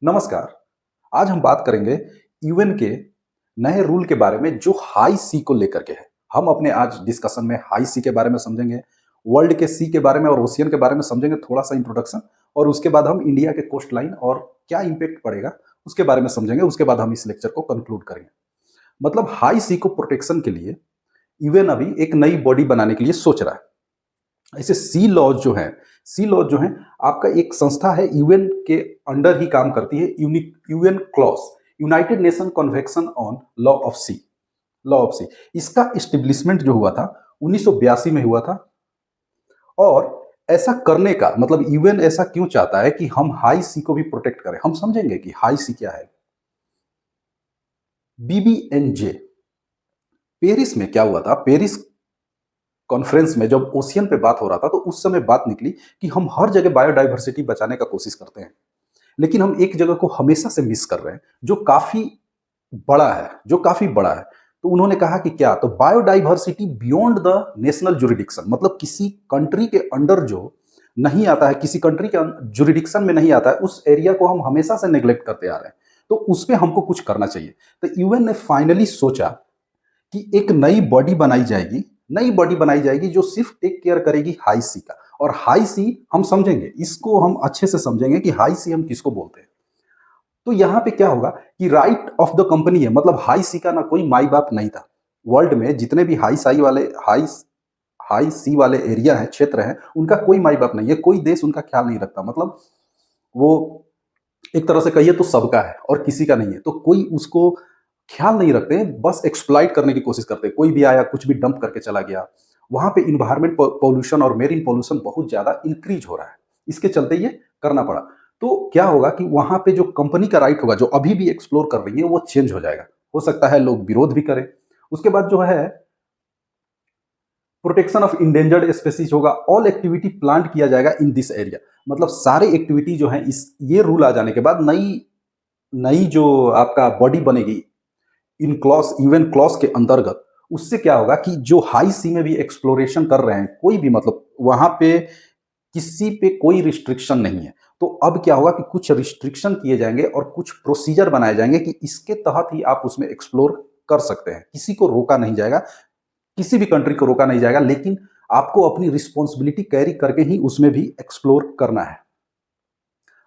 नमस्कार। आज हम बात करेंगे यूएन के नए रूल के बारे में जो हाई सी को लेकर के है। हम अपने आज डिस्कशन में हाई सी के बारे में समझेंगे, वर्ल्ड के सी के बारे में और ओशियन के बारे में समझेंगे, थोड़ा सा इंट्रोडक्शन। और उसके बाद हम इंडिया के कोस्ट लाइन और क्या इम्पैक्ट पड़ेगा उसके बारे में समझेंगे। उसके बाद हम इस लेक्चर को कंक्लूड करेंगे। मतलब हाई सी को प्रोटेक्शन के लिए यूएन अभी एक नई बॉडी बनाने के लिए सोच रहा है। ऐसे सी लॉज जो हैं आपका एक संस्था है यूएन के अंडर ही काम करती है। UNCLOS, United Nation Convention on Law of Sea. इसका एस्टेब्लिशमेंट जो हुआ था 1982 में हुआ था। और ऐसा करने का मतलब यूएन ऐसा क्यों चाहता है कि हम हाई सी को भी प्रोटेक्ट करें। हम समझेंगे कि हाई सी क्या है। बीबीएनजे पेरिस में क्या हुआ था, पेरिस कॉन्फ्रेंस में जब ओशियन पे बात हो रहा था तो उस समय बात निकली कि हम हर जगह बायोडाइवर्सिटी बचाने का कोशिश करते हैं, लेकिन हम एक जगह को हमेशा से मिस कर रहे हैं जो काफी बड़ा है। तो उन्होंने कहा कि क्या, तो biodiversity beyond the national jurisdiction, मतलब किसी कंट्री के अंडर जो नहीं आता है, किसी कंट्री के जुरिडिक्शन में नहीं आता है, उस एरिया को हम हमेशा से नेग्लेक्ट करते आ रहे हैं। तो उस पर हमको कुछ करना चाहिए। तो यूएन ने फाइनली सोचा कि एक नई बॉडी बनाई जाएगी जो सिर्फ टेक केयर करेगी हाई सी का। और हाई सी हम समझेंगे, इसको हम अच्छे से समझेंगे कि हाई सी हम किसको बोलते हैं। तो यहां पे क्या होगा कि राइट ऑफ द कंपनी है, मतलब हाई सी का ना कोई माई बाप नहीं था। वर्ल्ड में जितने भी हाई सी वाले एरिया हैं, क्षेत्र हैं, उनका कोई माई बाप नहीं है। कोई देश उनका ख्याल नहीं रखता। मतलब वो एक तरह से कहिए तो सबका है और किसी का नहीं है। तो कोई उसको ख्याल नहीं रखते हैं, बस एक्सप्लॉइट करने की कोशिश करते हैं। कोई भी आया, कुछ भी डंप करके चला गया। वहां पे इन्वायरमेंट पोल्यूशन और मेरीन पोल्यूशन बहुत ज्यादा इंक्रीज हो रहा है। इसके चलते ये करना पड़ा। तो क्या होगा कि वहां पे जो कंपनी का राइट होगा, जो अभी भी एक्सप्लोर कर रही है, वो चेंज हो जाएगा। हो सकता है लोग विरोध भी करें। उसके बाद जो है प्रोटेक्शन ऑफ इंडेंजर्ड स्पेसीज होगा। ऑल एक्टिविटी प्लांट किया जाएगा इन दिस एरिया। मतलब सारे एक्टिविटी जो है, इस ये रूल आ जाने के बाद नई नई जो आपका बॉडी बनेगी इन क्लॉस यूएन क्लॉस के अंतर्गत, उससे क्या होगा कि जो हाई सी में भी एक्सप्लोरेशन कर रहे हैं, कोई भी, मतलब वहां पे किसी पे कोई रिस्ट्रिक्शन नहीं है। तो अब क्या होगा कि कुछ रिस्ट्रिक्शन किए जाएंगे और कुछ प्रोसीजर बनाए जाएंगे कि इसके तहत ही आप उसमें एक्सप्लोर कर सकते हैं। किसी को रोका नहीं जाएगा, किसी भी कंट्री को रोका नहीं जाएगा, लेकिन आपको अपनी रिस्पॉन्सिबिलिटी कैरी करके ही उसमें भी एक्सप्लोर करना है।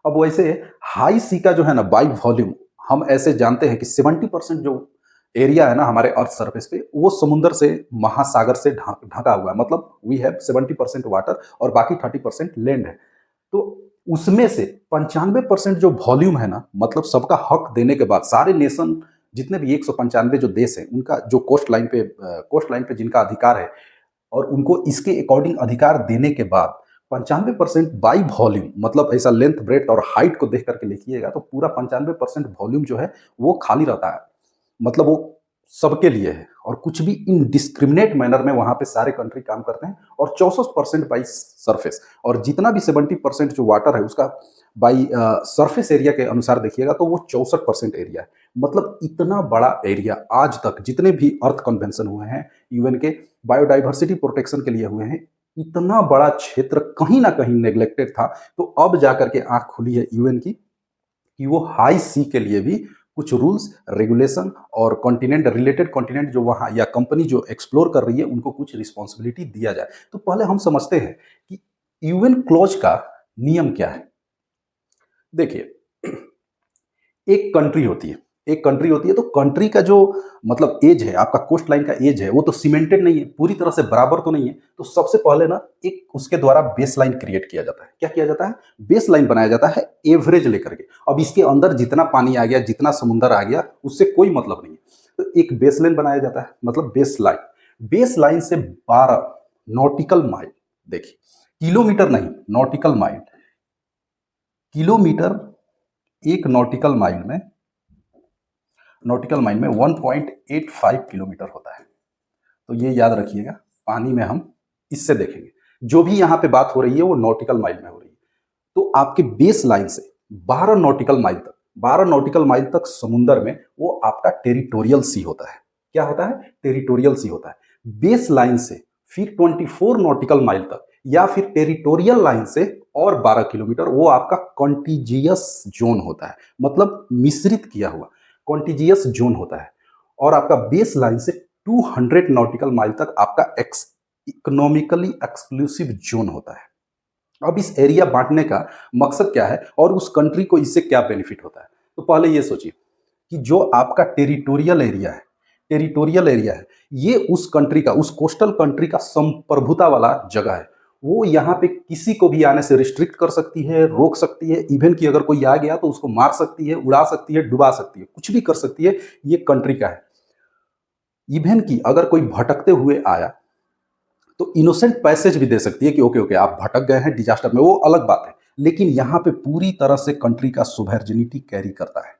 अब वैसे हाई सी का जो है ना, बाई वॉल्यूम हम ऐसे जानते हैं कि 70% जो एरिया है ना हमारे अर्थ सरफेस पे, वो समुद्र से, महासागर से ढका हुआ है। मतलब वी हैव 70% वाटर और बाकी 30% लैंड है। तो उसमें से 95% जो वॉल्यूम है ना, मतलब सबका हक देने के बाद सारे नेशन, जितने भी 195 जो देश हैं, उनका जो कोस्ट लाइन पे जिनका अधिकार है और उनको इसके अकॉर्डिंग अधिकार देने के बाद 95% बाई वॉल्यूम, मतलब ऐसा लेंथ, ब्रेथ और हाइट को देख करके लिखिएगा तो पूरा 95% वॉल्यूम जो है वो खाली रहता है। मतलब वो सबके लिए है और कुछ भी इनडिस्क्रिमिनेट मैनर में वहां पे सारे कंट्री काम करते हैं। और 64% बाई सरफेस, और जितना भी 70% जो वाटर है उसका बाई सरफेस एरिया के अनुसार देखिएगा तो वो 64% एरिया है। मतलब इतना बड़ा एरिया आज तक जितने भी अर्थ कन्वेंशन हुए हैं यूएन के बायोडाइवर्सिटी प्रोटेक्शन के लिए हुए हैं, इतना बड़ा क्षेत्र कहीं ना कहीं नेग्लेक्टेड था। तो अब जाकर के आंख खुली है यूएन की कि वो हाई सी के लिए भी कुछ रूल्स, रेगुलेशन और कॉन्टिनेंट जो वहाँ या कंपनी जो एक्सप्लोर कर रही है उनको कुछ रिस्पॉन्सिबिलिटी दिया जाए। तो पहले हम समझते हैं कि यूएन क्लॉज का नियम क्या है। देखिए, एक कंट्री होती है तो कंट्री का जो मतलब एज है, आपका कोस्ट लाइन का एज है, वो तो सीमेंटेड नहीं है, पूरी तरह से बराबर तो नहीं है। तो सबसे पहले ना एक उसके द्वारा बेस लाइन क्रिएट किया जाता है। क्या किया जाता है? बेस लाइन बनाया जाता है एवरेज लेकर के। अब इसके अंदर जितना पानी आ गया, जितना समुंदर आ गया, उससे कोई मतलब नहीं है। तो एक बेस लाइन बनाया जाता है, मतलब बेस लाइन से 12 नॉटिकल माइल, देखिए किलोमीटर नहीं, किलोमीटर, एक नॉटिकल माइल में 1.85 किलोमीटर होता है। तो ये याद रखिएगा। पानी में हम इससे देखेंगे, जो भी यहाँ पे बात हो रही है वो नॉटिकल माइल में हो रही है। तो आपके बेस लाइन से 12 नॉटिकल माइल तक समुद्र में वो आपका टेरिटोरियल सी होता है। क्या होता है? टेरिटोरियल सी होता है। बेस लाइन से फिर 24 नॉटिकल माइल तक या फिर टेरिटोरियल लाइन से और 12 किलोमीटर वो आपका कॉन्टिजियस जोन होता है, मतलब मिश्रित किया हुआ कॉन्टिजियस जोन होता है। और आपका बेस लाइन से 200 नॉटिकल माइल तक आपका इकोनॉमिकली एक्सक्लूसिव जोन होता है। अब इस एरिया बांटने का मकसद क्या है और उस कंट्री को इससे क्या बेनिफिट होता है? तो पहले ये सोचिए कि जो आपका टेरिटोरियल एरिया है, ये उस कंट्री का, उस कोस्टल कंट्री का संप्रभुता वाला जगह है। वो यहाँ पे किसी को भी आने से रिस्ट्रिक्ट कर सकती है, रोक सकती है, इवन कि अगर कोई आ गया तो उसको मार सकती है, उड़ा सकती है, डुबा सकती है, कुछ भी कर सकती है, ये कंट्री का है। इवन कि अगर कोई भटकते हुए आया तो इनोसेंट पैसेज भी दे सकती है कि ओके ओके आप भटक गए हैं डिजास्टर में, वो अलग बात है। लेकिन यहाँ पे पूरी तरह से कंट्री का सोवेरेनिटी कैरी करता है,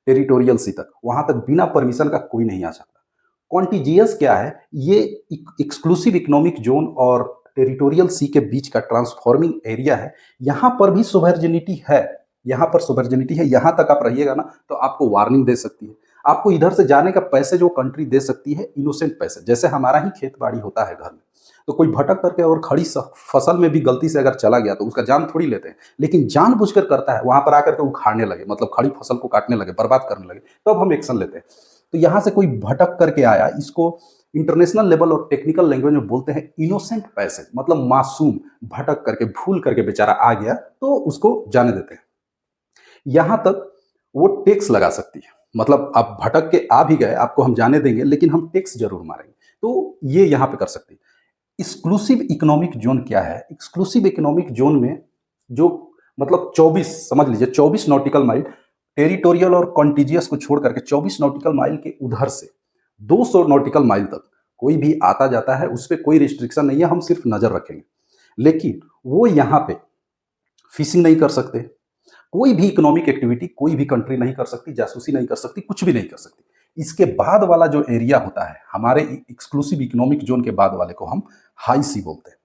टेरिटोरियल सी तक, वहां तक बिना परमिशन का कोई नहीं आ सकता। कॉन्टिजियस क्या है? ये एक्सक्लूसिव इकोनॉमिक जोन और टेरिटोरियल सी के बीच का ट्रांसफॉर्मिंग एरिया है। यहाँ पर भी सोवेरेनिटी है, यहाँ पर सोवेरेनिटी है, यहाँ तक आप रहिएगा ना तो आपको वार्निंग दे सकती है, आपको इधर से जाने का पैसे जो कंट्री दे सकती है, इनोसेंट पैसे, जैसे हमारा ही खेत बाड़ी होता है घर में, तो कोई भटक करके और खड़ी फसल में भी गलती से अगर चला गया तो उसका जान थोड़ी लेते हैं, लेकिन जानबूझकर करता है, वहां पर आकर के उखाड़ने लगे, मतलब खड़ी फसल को काटने लगे, बर्बाद करने लगे, तब हम एक्शन लेते हैं। तो यहां से कोई भटक करके आया, इसको इंटरनेशनल लेवल और टेक्निकल लैंग्वेज में बोलते हैं इनोसेंट पैसेज, मतलब मासूम, भटक करके भूल करके बेचारा आ गया तो उसको जाने देते हैं। यहां तक वो टैक्स लगा सकती है, मतलब आप भटक के आ भी गए, आपको हम जाने देंगे लेकिन हम टैक्स जरूर मारेंगे, तो ये यहां पे कर सकती है। एक्सक्लूसिव इकोनॉमिक जोन क्या है? एक्सक्लूसिव इकोनॉमिक जोन में जो, मतलब 24, समझ लीजिए 24 नॉटिकल माइल, टेरिटोरियल और कॉन्टिजियस को छोड़ करके 24 नॉटिकल माइल के उधर से 200 नॉटिकल माइल तक कोई भी आता जाता है, उस पर कोई रिस्ट्रिक्शन नहीं है, हम सिर्फ नजर रखेंगे। लेकिन वो यहाँ पे फिशिंग नहीं कर सकते, कोई भी इकोनॉमिक एक्टिविटी कोई भी कंट्री नहीं कर सकती, जासूसी नहीं कर सकती, कुछ भी नहीं कर सकती। इसके बाद वाला जो एरिया होता है हमारे एक्सक्लूसिव इकोनॉमिक जोन के बाद वाले को हम हाई सी बोलते हैं।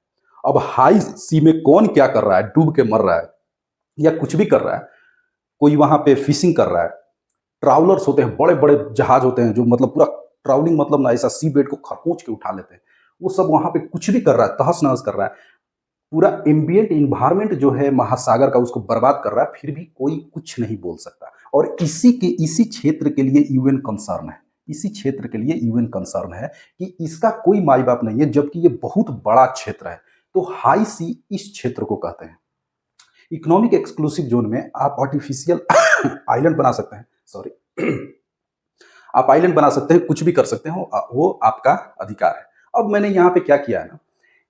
अब हाई सी में कौन क्या कर रहा है, डूब के मर रहा है या कुछ भी कर रहा है, कोई वहां पे फिशिंग कर रहा है, ट्रैवलर्स होते हैं, बड़े बड़े जहाज होते हैं जो मतलब पूरा ट्रैवलिंग, मतलब ना ऐसा सी बेड को खरकोच के उठा लेते हैं, वो सब वहां पे कुछ भी कर रहा है, तहस नहस कर रहा है, पूरा एम्बिएंट इन्वायरमेंट जो है महासागर का उसको बर्बाद कर रहा है, फिर भी कोई कुछ नहीं बोल सकता। और इसी क्षेत्र के लिए यूएन कंसर्न है, इसी क्षेत्र के लिए यूएन कंसर्न है कि इसका कोई माई बाप नहीं है, जबकि ये बहुत बड़ा क्षेत्र है। तो हाई सी इस क्षेत्र को कहते हैं। इकोनॉमिक एक्सक्लूसिव जोन में आप आर्टिफिशियल आइलैंड बना सकते हैं, सॉरी आप आइलैंड बना सकते हैं, कुछ भी कर सकते हो, वो आपका अधिकार है। अब मैंने यहाँ पे क्या किया है ना,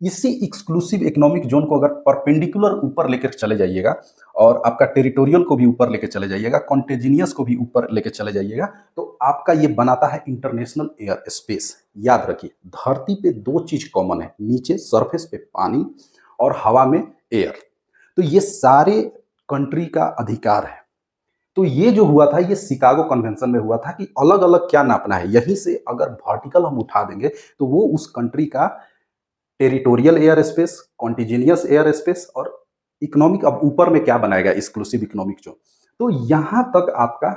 इसी एक्सक्लूसिव इकोनॉमिक जोन को अगर परपेंडिकुलर ऊपर लेकर चले जाइएगा और आपका टेरिटोरियल को भी ऊपर लेकर चले जाइएगा, कॉन्टेजिनियस को भी ऊपर लेकर चले जाइएगा, तो आपका ये बनाता है इंटरनेशनल एयर स्पेस। याद रखिए, धरती पे दो चीज कॉमन है, नीचे सरफेस पे पानी और हवा में एयर, तो ये सारे कंट्री का अधिकार है। तो ये जो हुआ था, ये शिकागो कन्वेंशन में हुआ था कि अलग अलग क्या नापना है, यहीं से अगर वर्टिकल हम उठा देंगे तो वो उस कंट्री का territorial air space, contiguous air space और इकोनॉमिक, अब ऊपर में क्या बनाएगा, एक्सक्लूसिव इकोनॉमिक जोन। तो यहां तक आपका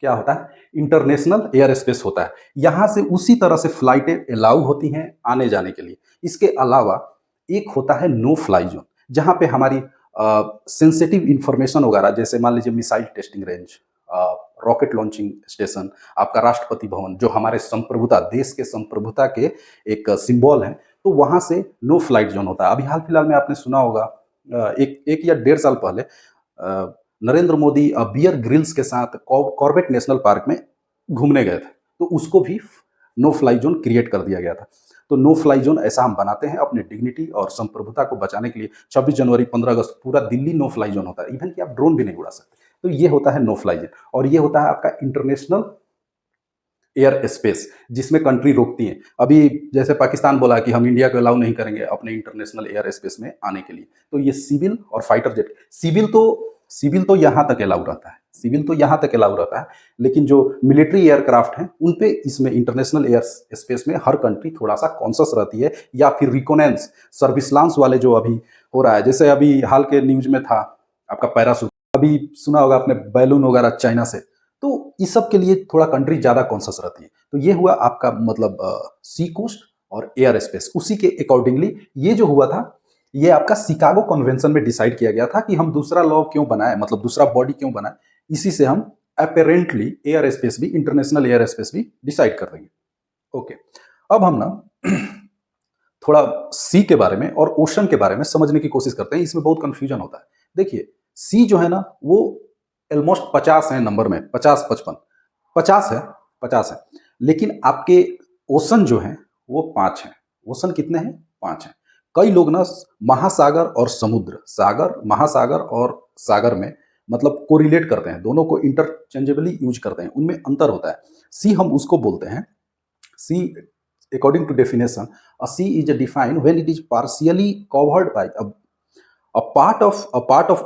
क्या होता है, इंटरनेशनल एयर स्पेस होता है। यहां से उसी तरह से फ्लाइटें अलाउ होती हैं आने जाने के लिए। इसके अलावा एक होता है नो फ्लाई जोन, जहां पे हमारी सेंसिटिव इंफॉर्मेशन वगैरह, जैसे मान लीजिए missile testing range, rocket launching station, आपका राष्ट्रपति भवन, जो हमारे संप्रभुता, देश के संप्रभुता के एक सिंबल है, तो वहां से नो फ्लाइट जोन होता है। अभी हाल फिलहाल में आपने सुना होगा, एक या 1.5 साल पहले नरेंद्र मोदी बियर ग्रिल्स के साथ कॉर्बेट नेशनल पार्क में घूमने गए थे, तो उसको भी नो फ्लाई जोन क्रिएट कर दिया गया था। तो नो फ्लाई जोन ऐसा हम बनाते हैं अपने डिग्निटी और संप्रभुता को बचाने के लिए। 26 जनवरी, 15 अगस्त पूरा दिल्ली नो फ्लाई जोन होता है, इवन कि आप ड्रोन भी नहीं उड़ा सकते। तो ये होता है नो फ्लाई जोन, और ये होता है आपका इंटरनेशनल एयर स्पेस, जिसमें कंट्री रोकती है। अभी जैसे पाकिस्तान बोला कि हम इंडिया को अलाउ नहीं करेंगे अपने इंटरनेशनल एयर स्पेस में आने के लिए, तो ये सिविल और फाइटर जेट, सिविल तो यहाँ तक अलाउ रहता है, सिविल तो यहाँ तक अलाउ रहता है, लेकिन जो मिलिट्री एयरक्राफ्ट हैं उन पे इसमें इंटरनेशनल एयर स्पेस में हर कंट्री थोड़ा सा कॉन्शियस रहती है। या फिर रिकोनेंस सर्विस लॉन्च वाले जो अभी हो रहा है, जैसे अभी हाल के न्यूज में था आपका पैरासूट, अभी सुना होगा आपने, बैलून वगैरह चाइना से, तो इस सब के लिए थोड़ा कंट्री ज्यादा कॉन्शियस रहती है। तो ये हुआ आपका मतलब सी कोस्ट और एयर स्पेस, उसी के अकॉर्डिंगली ये जो हुआ था ये आपका शिकागो कन्वेंशन में डिसाइड किया गया था कि हम दूसरा लॉ क्यों बनाए, मतलब दूसरा बॉडी क्यों बनाए, इसी से हम अपेरेंटली एयर स्पेस भी, इंटरनेशनल एयर स्पेस भी डिसाइड कर देंगे। ओके, अब हम ना थोड़ा सी के बारे में और ओशन के बारे में समझने की कोशिश करते हैं। इसमें बहुत कंफ्यूजन होता है। देखिए, सी जो है ना वो ऑलमोस्ट 50 है नंबर में, 50 55 50 है, 50 है, लेकिन आपके ओशन जो है वो 5 है। ओशन कितने हैं? 5 हैं। कई लोग ना महासागर और समुद्र, सागर, महासागर और सागर में मतलब कोरिलेट करते हैं, दोनों को इंटरचेंजेबली यूज करते हैं, उनमें अंतर होता है। सी हम उसको बोलते हैं, सी according to definition, a sea is defined when it is partially covered by a part of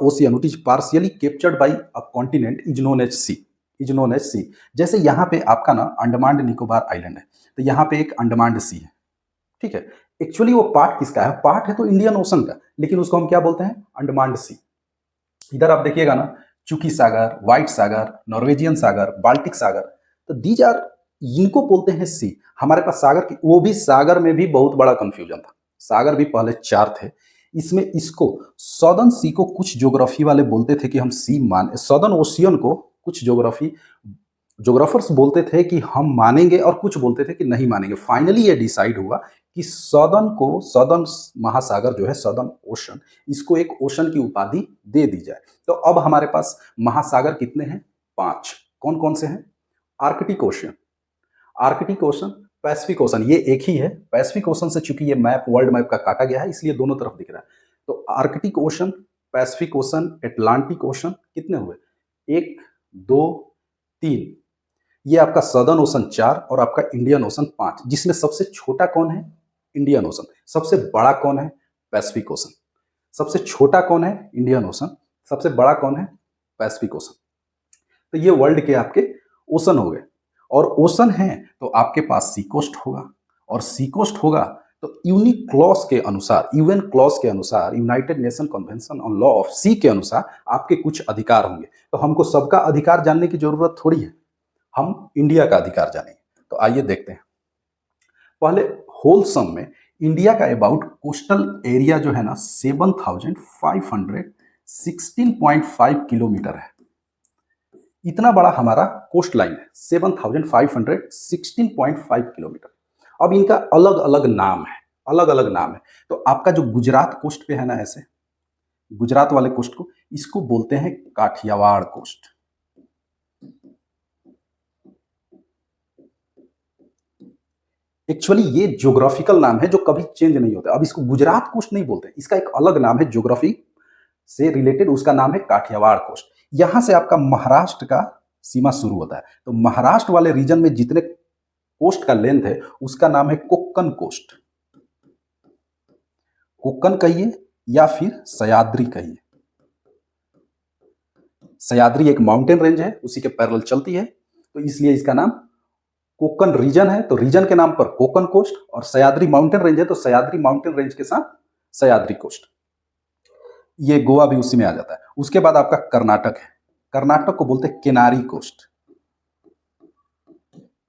ocean which is partially captured by a continent is known as sea, is known as sea। जैसे यहाँ पे आपका ना Andaman Nicobar island है, तो यहाँ पे एक अंडमान सी है, ठीक है। एक्चुअली वो पार्ट किसका है? पार्ट है तो इंडियन ओशन का, लेकिन उसको हम क्या बोलते हैं? अंडमान सी। इधर आप देखिएगा ना, चुकी सागर, व्हाइट सागर, नॉर्वेजियन सागर, बाल्टिक सागर, तो दीज आर, इनको बोलते हैं सी। हमारे पास सागर की, वो भी सागर में भी बहुत बड़ा कंफ्यूजन था। सागर भी पहले 4 थे। इसमें इसको सदर्न सी को कुछ ज्योग्राफी वाले बोलते थे कि हम सी मान, सदर्न ओशियन को कुछ ज्योग्राफर्स बोलते थे कि हम मानेंगे, और कुछ बोलते थे कि नहीं मानेंगे। फाइनली ये डिसाइड हुआ कि सदर्न महासागर जो है, सदर्न ओशन, इसको एक ओशन की उपाधि दे दी जाए। तो अब हमारे पास महासागर कितने हैं? 5। कौन कौन से हैं? Arctic ocean, Arctic ocean, Pacific ocean, ये एक ही है। पैसिफिक ओशन से चूंकि ये मैप, वर्ल्ड मैप का काटा गया है, इसलिए दोनों तरफ दिख रहा है। तो Arctic ocean, Pacific ocean, Atlantic ocean, कितने हुए? 1 2 3। ये आपका सदर्न ओशन 4 और आपका इंडियन ओशन 5, जिसमें सबसे छोटा कौन है? Indian ocean. सबसे बड़ा कौन है? Pacific ocean. सबसे छोटा कौन है? Indian ocean. सबसे बड़ा कौन है? Pacific ocean. तो ये वर्ल्ड के आपके ओशन हो गए। और ओशन है तो आपके पास सी कोस्ट होगा, और सी कोस्ट होगा तो यूनिक क्लॉज के अनुसार, यूएन क्लॉज के अनुसार, United Nation Convention on Law of Sea के अनुसार आपके कुछ अधिकार होंगे। तो हमको सबका अधिकार जानने की जरूरत थोड़ी है, हम इंडिया का अधिकार जानेंगे। तो आइए देखते हैं। पहले होल सम में इंडिया का अबाउट कोस्टल एरिया जो है ना 7516.5 किलोमीटर है। इतना बड़ा हमारा कोस्ट लाइन है, 7516.5 किलोमीटर। अब इनका अलग अलग नाम है, अलग अलग नाम है। तो आपका जो गुजरात कोस्ट पे है ना, ऐसे गुजरात वाले कोस्ट को, इसको बोलते हैं काठियावाड़ कोस्ट। एक्चुअली ये ज्योग्राफिकल नाम है जो कभी चेंज नहीं होता। अब इसको गुजरात कोस्ट नहीं बोलते, इसका एक अलग नाम है ज्योग्राफी से रिलेटेड, उसका नाम है काठियावाड़ कोस्ट। यहां से आपका महाराष्ट्र का सीमा शुरू होता है। तो महाराष्ट्र वाले रीजन में जितने कोस्ट का लेंथ है उसका नाम है कोक्कन कोस्ट। कोक्कन कहिए या फिर सह्याद्री कहिए। सह्याद्री एक माउंटेन रेंज है, उसी के पैरेलल चलती है, तो इसलिए इसका नाम कोक्कन रीजन है। तो रीजन के नाम पर कोक्कन कोस्ट, और सह्याद्री माउंटेन रेंज है तो सह्याद्री माउंटेन रेंज के साथ सह्याद्री कोस्ट। ये गोवा भी उसी में आ जाता है। उसके बाद आपका कर्नाटक है। कर्नाटक को बोलते हैं केनारी कोस्ट,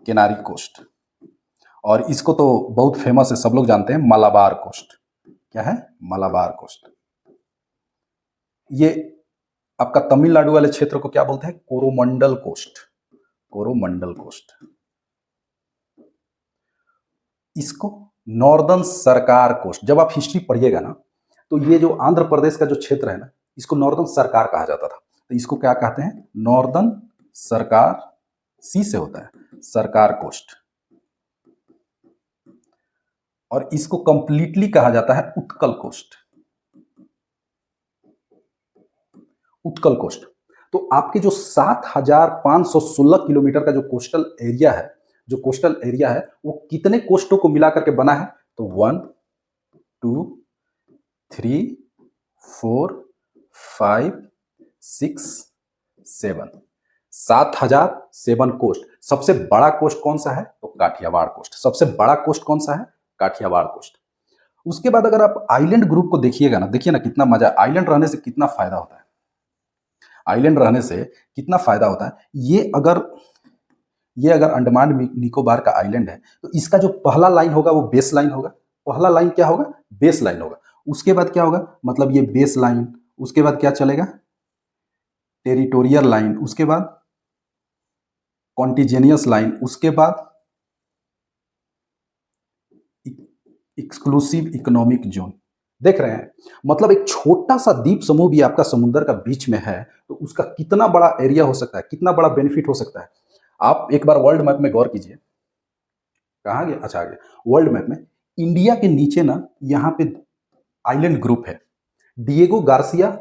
केनारी कोस्ट। और इसको तो बहुत फेमस है, सब लोग जानते हैं, मलाबार कोस्ट। क्या है? मलाबार कोस्ट। ये आपका तमिलनाडु वाले क्षेत्र को क्या बोलते हैं? Coromandel coast, Coromandel coast. इसको नॉर्दर्न सरकार कोस्ट। जब आप हिस्ट्री पढ़िएगा ना, तो ये जो आंध्र प्रदेश का जो क्षेत्र है ना, इसको नॉर्दर्न सरकार कहा जाता था। तो इसको क्या कहते हैं? नॉर्दर्न सरकार, सी से होता है, सरकार कोस्ट। और इसको कंप्लीटली कहा जाता है उत्कल कोस्ट, उत्कल कोस्ट। तो आपके जो 7516 किलोमीटर का जो कोस्टल एरिया है, जो कोस्टल एरिया है, वो कितने कोस्टों को मिला करके बना है? तो 1 2 3 4 5 6 7, 7007 कोस्ट। सबसे बड़ा कोस्ट कौन सा है? तो काठियावाड़ कोस्ट। सबसे बड़ा कोस्ट कौन सा है? काठियावाड़ कोस्ट। उसके बाद अगर आप आइलैंड ग्रुप को देखिएगा ना, देखिए ना कितना मजा, आइलैंड रहने से कितना फायदा होता है। आइलैंड रहने से कितना फायदा होता है। ये अगर अंडमान निकोबार का आइलैंड है, तो इसका जो पहला लाइन होगा वो बेस लाइन होगा। पहला लाइन क्या होगा? बेस लाइन होगा। उसके बाद क्या होगा, मतलब ये बेस लाइन, उसके बाद क्या चलेगा, टेरिटोरियल लाइन, उसके बाद कॉन्टिजेनियस लाइन, उसके बाद एक्सक्लूसिव इकोनॉमिक जोन। देख रहे हैं, मतलब एक छोटा सा द्वीप समूह भी आपका समुद्र का बीच में है तो उसका कितना बड़ा एरिया हो सकता है, कितना बड़ा बेनिफिट हो सकता है। आप एक बार वर्ल्ड मैप में गौर कीजिए, कहाँ गया, अच्छा आ गया, वर्ल्ड मैप में इंडिया के नीचे ना यहाँ पे आइलैंड ग्रुप है, Diego Garcia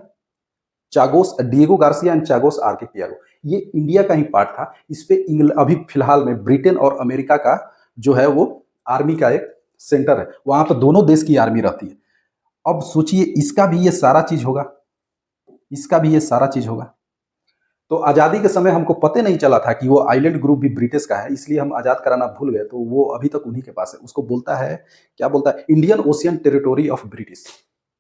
Diego Garcia and Chagos archipelago, ये इंडिया का ही पार्ट था। इस पे अभी फिलहाल में ब्रिटेन और अमेरिका का जो है वो आर्मी का एक सेंटर है, वहां पर दोनों देश की आर्मी रहती है। अब सोचिए इसका भी ये सारा चीज होगा, इसका भी ये सारा चीज होगा। तो आजादी के समय हमको पता नहीं चला था कि वो आइलैंड ग्रुप भी ब्रिटिश का है, इसलिए हम आजाद कराना भूल गए, तो वो अभी तक उन्हीं के पास है। उसको बोलता है, क्या बोलता है, Indian ocean territory of British,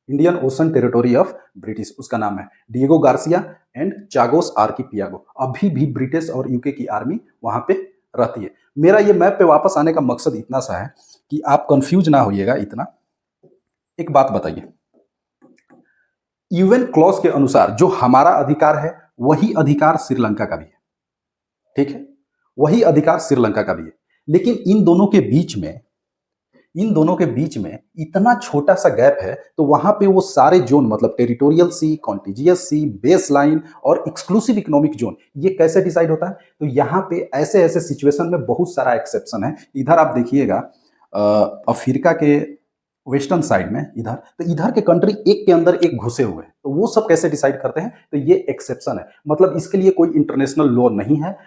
Indian ocean territory of British उसका नाम है, डिएगो गार्सिया एंड चागोस आर्किपियागो। अभी भी ब्रिटिश और यूके की आर्मी वहां पे रहती है। मेरा ये मैप पे वापस आने का मकसद इतना सा है कि आप कंफ्यूज ना होइएगा इतना। एक बात बताइए, यूएन क्लॉज के अनुसार जो हमारा अधिकार है वही अधिकार श्रीलंका का भी है, ठीक है, वही अधिकार श्रीलंका का भी है। लेकिन इन दोनों के बीच में इतना छोटा सा गैप है, तो वहां पे वो सारे जोन, मतलब टेरिटोरियल सी, कॉन्टिजियस सी, बेस लाइन और एक्सक्लूसिव इकोनॉमिक जोन, ये कैसे डिसाइड होता है। तो यहाँ पे ऐसे ऐसे सिचुएशन में बहुत सारा एक्सेप्शन है। इधर आप देखिएगा अफ्रीका के वेस्टर्न साइड में, इधर तो इधर के कंट्री एक के अंदर एक घुसे हुए हैं, तो वो सब कैसे डिसाइड करते हैं, तो ये एक्सेप्शन है। मतलब इसके लिए कोई इंटरनेशनल लॉ नहीं है।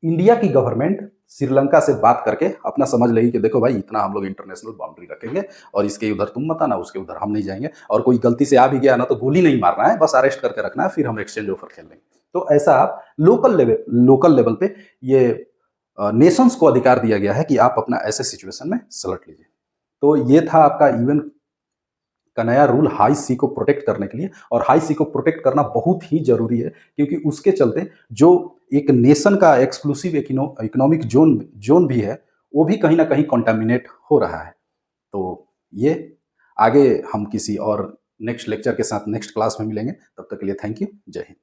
इंडिया की गवर्नमेंट श्रीलंका से बात करके अपना समझ लेगी कि देखो भाई इतना हम लोग इंटरनेशनल बाउंड्री रखेंगे और इसके उधर तुम मत आना, उसके उधर हम नहीं जाएंगे, और कोई गलती से आ भी गया ना तो गोली नहीं मारना है, बस अरेस्ट करके रखना है, फिर हम एक्सचेंज ऑफर खेल लेंगे। तो ऐसा आप लोकल लेवल पे ये नेशंस को अधिकार दिया गया है कि आप अपना ऐसे सिचुएशन में सलट लीजिए। तो ये था आपका यूएन का नया रूल हाई सी को प्रोटेक्ट करने के लिए, और हाई सी को प्रोटेक्ट करना बहुत ही जरूरी है, क्योंकि उसके चलते जो एक नेशन का एक्सक्लूसिव इकोनॉमिक जोन भी है, वो भी कहीं ना कहीं कॉन्टामिनेट हो रहा है। तो ये आगे हम किसी और नेक्स्ट लेक्चर के साथ नेक्स्ट क्लास में मिलेंगे, तब तक के लिए थैंक यू, जय हिंद।